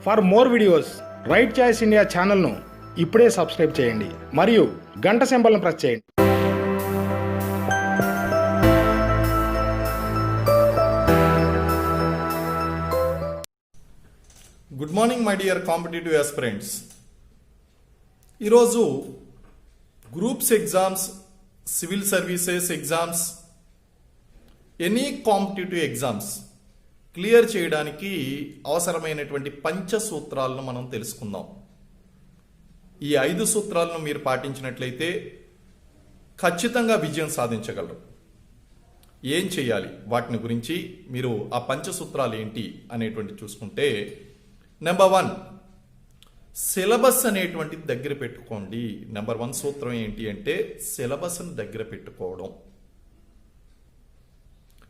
For more videos right choice India ఛానల్ను ఇప్పుడే subscribe చేయండి మరియు గంట సింబల్ను ప్రెస్ చేయండి. Good morning my dear competitive aspirants. ఈరోజు groups exams, civil services exams, any competitive exams clear చేయడానికి అవసరమైనటువంటి పంచసూత్రాలను మనం తెలుసుకుందాం. ఈ 5 సూత్రాలను మీరు పాటించినట్లయితే ఖచ్చితంగా విజయం సాధించగలరు. ఏం చేయాలి వాటిని గురించి మీరు ఆ పంచసూత్రాలు ఏంటి అనేటువంటి చూసుకుంటే, నెంబర్ 1 సిలబస్ అనేటువంటిది దగ్గర పెట్టుకోండి. నెంబర్ 1 సూత్రం ఏంటి అంటే సిలబస్ని దగ్గర పెట్టుకోవడం.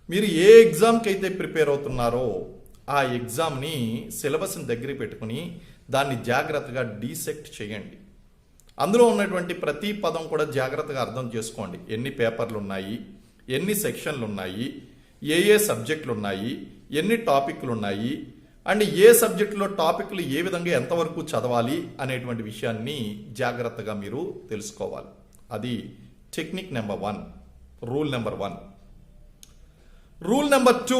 మీరు ఏ ఎగ్జామ్కి అయితే ప్రిపేర్ అవుతున్నారో ఆ ఎగ్జామ్ని సిలబస్ని దగ్గర పెట్టుకుని దాన్ని జాగ్రత్తగా డీసెక్ట్ చేయండి. అందులో ఉన్నటువంటి ప్రతి పదం కూడా జాగ్రత్తగా అర్థం చేసుకోండి. ఎన్ని పేపర్లు ఉన్నాయి, ఎన్ని సెక్షన్లు ఉన్నాయి, ఏ సబ్జెక్టులు ఉన్నాయి, ఎన్ని టాపిక్లు ఉన్నాయి, అండ్ ఏ సబ్జెక్టులో టాపిక్లు ఏ విధంగా ఎంతవరకు చదవాలి అనేటువంటి విషయాన్ని జాగ్రత్తగా మీరు తెలుసుకోవాలి. అది technique number 1, rule number 1. Rule number 2,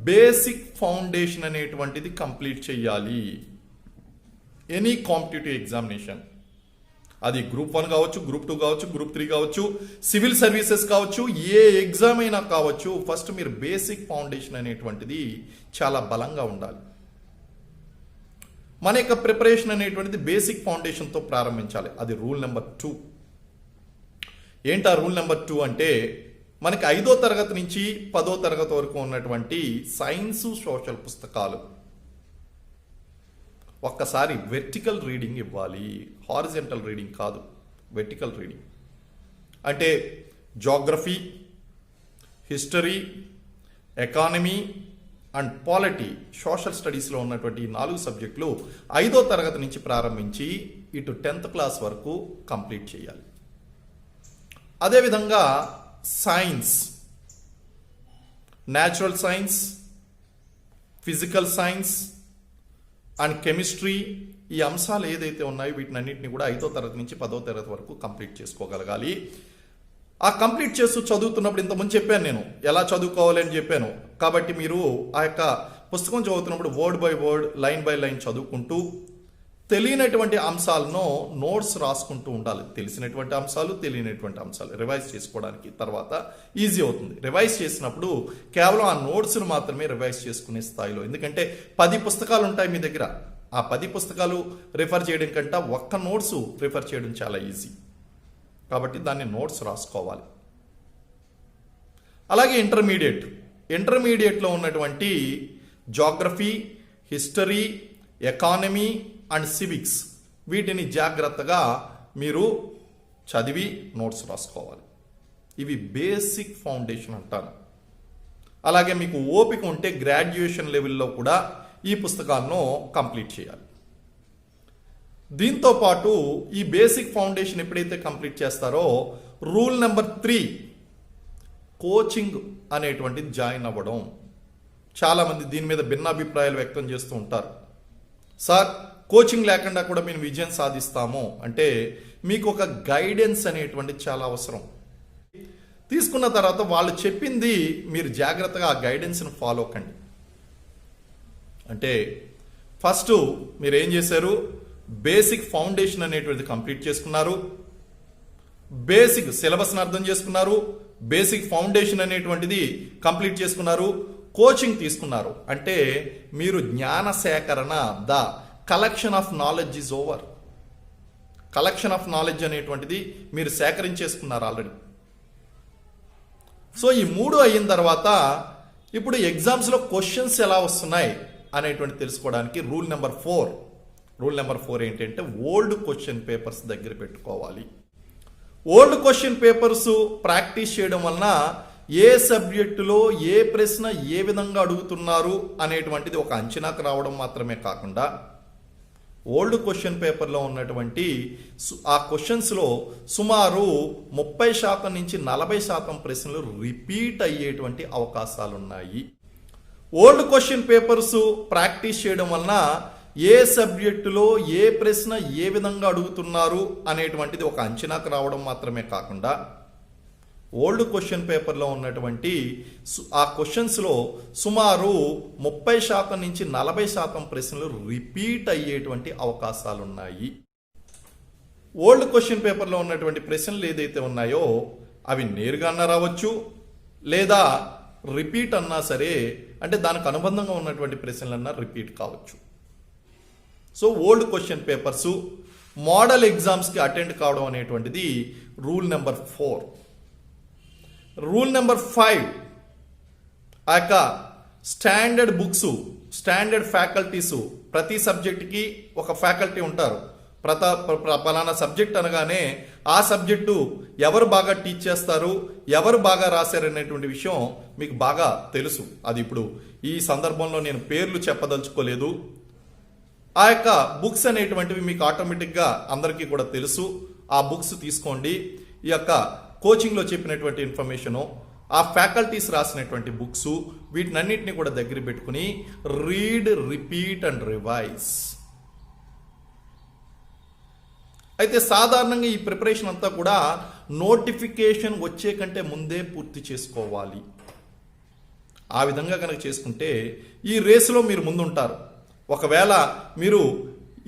basic foundation అనేటువంటిది కంప్లీట్ చేయాలి. ఎనీ కాంపిటేటివ్ ఎగ్జామినేషన్, అది గ్రూప్ 1 కావచ్చు, గ్రూప్ 2 కావచ్చు, గ్రూప్ 3 కావచ్చు, సివిల్ సర్వీసెస్ కావచ్చు, ఏ ఎగ్జామ్ అయినా కావచ్చు, ఫస్ట్ మీరు బేసిక్ ఫౌండేషన్ అనేటువంటిది చాలా బలంగా ఉండాలి. మన యొక్క ప్రిపరేషన్ అనేటువంటిది బేసిక్ ఫౌండేషన్తో ప్రారంభించాలి. అది రూల్ నెంబర్ 2. ఏంటా రూల్ నెంబర్ 2 అంటే, మనకి 5వ తరగతి నుంచి 10వ తరగతి వరకు ఉన్నటువంటి సైన్స్, సోషల్ పుస్తకాలు ఒక్కసారి వెర్టికల్ రీడింగ్ ఇవ్వాలి. హారిజెంటల్ రీడింగ్ కాదు, వెర్టికల్ రీడింగ్. అంటే geography, history, economy and polity, social స్టడీస్లో ఉన్నటువంటి 4 సబ్జెక్టులు 5వ తరగతి నుంచి ప్రారంభించి ఇటు 10th క్లాస్ వరకు కంప్లీట్ చేయాలి. అదేవిధంగా science, natural science, physical science and chemistry, ఈ అంశాలు ఏదైతే ఉన్నాయో వీటినన్నింటినీ కూడా 5వ తరగతి నుంచి 10వ తరగతి వరకు కంప్లీట్ చేసుకోగలగాలి. ఆ కంప్లీట్ చేస్తూ చదువుతున్నప్పుడు ఇంతకుముందు చెప్పాను, నేను ఎలా చదువుకోవాలి అని చెప్పాను. కాబట్టి మీరు ఆ యొక్క పుస్తకం చదువుతున్నప్పుడు word by word, line by line చదువుకుంటూ తెలియనటువంటి అంశాలను నోట్స్ రాసుకుంటూ ఉండాలి. తెలిసినటువంటి అంశాలు, తెలియనటువంటి అంశాలు రివైజ్ చేసుకోవడానికి తర్వాత ఈజీ అవుతుంది. రివైజ్ చేసినప్పుడు కేవలం ఆ నోట్స్ను మాత్రమే రివైజ్ చేసుకునే స్థాయిలో, ఎందుకంటే 10 పుస్తకాలు ఉంటాయి మీ దగ్గర. ఆ 10 పుస్తకాలు రిఫర్ చేయడం కంటే ఒక్క నోట్స్ రిఫర్ చేయడం చాలా ఈజీ. కాబట్టి దాన్ని నోట్స్ రాసుకోవాలి. అలాగే ఇంటర్మీడియట్లో ఉన్నటువంటి geography, history, economy and civics, వీటిని జాగ్రత్తగా మీరు చదివి నోట్స్ రాసుకోవాలి. ఇవి బేసిక్ ఫౌండేషన్ అంటాను. అలాగే మీకు ఓపిక ఉంటే గ్రాడ్యుయేషన్ లెవెల్లో కూడా ఈ పుస్తకాలను కంప్లీట్ చేయాలి. దీంతో పాటు ఈ బేసిక్ ఫౌండేషన్ ఎప్పుడైతే కంప్లీట్ చేస్తారో, రూల్ నెంబర్ 3, కోచింగ్ అనేటువంటిది జాయిన్ అవ్వడం. చాలామంది దీని మీద భిన్నాభిప్రాయాలు వ్యక్తం చేస్తూ ఉంటారు. సార్, కోచింగ్ లేకుండా కూడా మేము విజయం సాధిస్తాము అంటే, మీకు ఒక గైడెన్స్ అనేటువంటి చాలా అవసరం. తీసుకున్న తర్వాత వాళ్ళు చెప్పింది మీరు జాగ్రత్తగా ఆ గైడెన్స్ని ఫాలో కండి. అంటే ఫస్ట్ మీరు ఏం చేశారు, బేసిక్ ఫౌండేషన్ అనేటువంటిది కంప్లీట్ చేసుకున్నారు, బేసిక్ సిలబస్ని అర్థం చేసుకున్నారు, బేసిక్ ఫౌండేషన్ అనేటువంటిది కంప్లీట్ చేసుకున్నారు, కోచింగ్ తీసుకున్నారు. అంటే మీరు జ్ఞాన సేకరణ, the collection of knowledge is over. Collection of knowledge అనేటువంటిది మీరు సేకరించేసుకున్నారు ఆల్రెడీ. సో ఈ 3 అయిన తర్వాత ఇప్పుడు ఎగ్జామ్స్లో క్వశ్చన్స్ ఎలా వస్తున్నాయి అనేటువంటి తెలుసుకోవడానికి రూల్ నెంబర్ 4 ఏంటంటే ఓల్డ్ క్వశ్చన్ పేపర్స్ దగ్గర పెట్టుకోవాలి. ఓల్డ్ క్వశ్చన్ పేపర్స్ ప్రాక్టీస్ చేయడం వలన ఏ సబ్జెక్టులో ఏ ప్రశ్న ఏ విధంగా అడుగుతున్నారు అనేటువంటిది ఒక అంచనాకు రావడం మాత్రమే కాకుండా, ఓల్డ్ క్వశ్చన్ పేపర్లో ఉన్నటువంటి ఆ క్వశ్చన్స్లో సుమారు 30% నుంచి 40% ప్రశ్నలు రిపీట్ అయ్యేటువంటి అవకాశాలు ఉన్నాయి. ఓల్డ్ క్వశ్చన్ పేపర్స్ ప్రాక్టీస్ చేయడం వలన ఏ సబ్జెక్టులో ఏ ప్రశ్న ఏ విధంగా అడుగుతున్నారు అనేటువంటిది ఒక అంచనాకు రావడం మాత్రమే కాకుండా ఓల్డ్ క్వశ్చన్ పేపర్లో ఉన్నటువంటి ఆ క్వశ్చన్స్లో సుమారు 30% నుంచి 40% ప్రశ్నలు రిపీట్ అయ్యేటువంటి అవకాశాలు ఉన్నాయి. ఓల్డ్ క్వశ్చన్ పేపర్లో ఉన్నటువంటి ప్రశ్నలు ఏదైతే ఉన్నాయో అవి నేరుగా అన్నా రావచ్చు, లేదా రిపీట్ అన్నా సరే, అంటే దానికి అనుబంధంగా ఉన్నటువంటి ప్రశ్నలన్నా రిపీట్ కావచ్చు. So old question papers model ఎగ్జామ్స్కి అటెండ్ కావడం అనేటువంటిది రూల్ నెంబర్ 4. రూల్ నెంబర్ 5, ఆ యొక్క స్టాండర్డ్ బుక్స్, స్టాండర్డ్ ఫ్యాకల్టీసు, ప్రతి సబ్జెక్ట్కి ఒక ఫ్యాకల్టీ ఉంటారు. పలానా సబ్జెక్ట్ అనగానే ఆ సబ్జెక్టు ఎవరు బాగా టీచ్ చేస్తారు, ఎవరు బాగా రాశారనేటువంటి విషయం మీకు బాగా తెలుసు. అది ఇప్పుడు ఈ సందర్భంలో నేను పేర్లు చెప్పదలుచుకోలేదు. ఆ యొక్క బుక్స్ అనేటువంటివి మీకు ఆటోమేటిక్గా అందరికీ కూడా తెలుసు. ఆ బుక్స్ తీసుకోండి. ఈ యొక్క కోచింగ్లో చెప్పినటువంటి ఇన్ఫర్మేషను, ఆ ఫ్యాకల్టీస్ రాసినటువంటి బుక్స్, వీటినన్నింటినీ కూడా దగ్గర పెట్టుకుని రీడ్, రిపీట్ అండ్ రివైజ్. అయితే సాధారణంగా ఈ ప్రిపరేషన్ అంతా కూడా నోటిఫికేషన్ వచ్చే కంటే ముందే పూర్తి చేసుకోవాలి. ఆ విధంగా కనుక చేసుకుంటే ఈ రేసులో మీరు ముందుంటారు. ఒకవేళ మీరు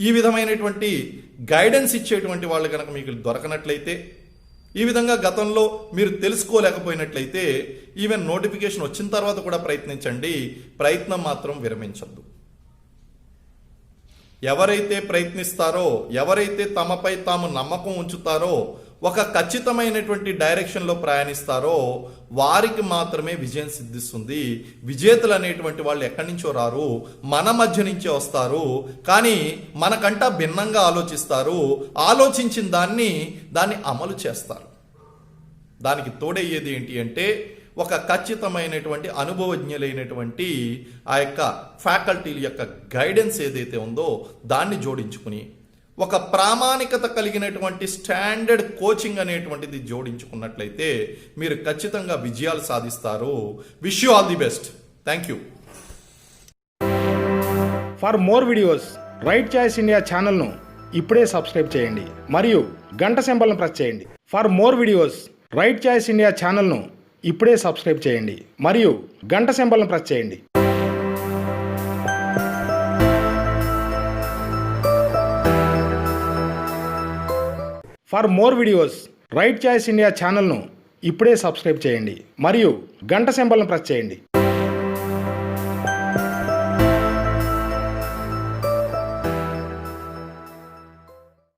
ఈ విధమైనటువంటి గైడెన్స్ ఇచ్చేటువంటి వాళ్ళు కనుక మీకు దొరకనట్లయితే, ఈ విధంగా గతంలో మీరు తెలుసుకోలేకపోయినట్లయితే, ఈవెన్ నోటిఫికేషన్ వచ్చిన తర్వాత కూడా ప్రయత్నించండి. ప్రయత్నం మాత్రం విరమించద్దు. ఎవరైతే ప్రయత్నిస్తారో, ఎవరైతే తమపై తాము నమ్మకం ఉంచుతారో, ఒక ఖచ్చితమైనటువంటి డైరెక్షన్లో ప్రయాణిస్తారో వారికి మాత్రమే విజయం సిద్ధిస్తుంది. విజేతలు అనేటువంటి వాళ్ళు ఎక్కడి నుంచో రారు, మన మధ్య నుంచే వస్తారు. కానీ మనకంటా భిన్నంగా ఆలోచిస్తారు. ఆలోచించిన దాన్ని అమలు చేస్తారు. దానికి తోడయ్యేది ఏంటి అంటే ఒక ఖచ్చితమైనటువంటి అనుభవజ్ఞులైనటువంటి ఆ యొక్క ఫ్యాకల్టీల యొక్క గైడెన్స్ ఏదైతే ఉందో దాన్ని జోడించుకుని ఒక ప్రామాణికత కలిగినటువంటి స్టాండర్డ్ కోచింగ్ అనేటువంటిది జోడించుకున్నట్లయితే మీరు ఖచ్చితంగా విజయాలు సాధిస్తారు. Wish you all the best. Thank you. For more videos right choice India ఛానల్ను ఇప్పుడే సబ్స్క్రైబ్ చేయండి మరియు గంట సింబల్ను ప్రెస్ చేయండి. For more videos right choice India ఛానల్ను ఇప్పుడే సబ్స్క్రైబ్ చేయండి మరియు గంట సింబల్ను ప్రెస్ చేయండి. For more videos right choice India ఛానల్ను ఇప్పుడే సబ్స్క్రైబ్ చేయండి మరియు గంట సింబల్ను ప్రెస్ చేయండి.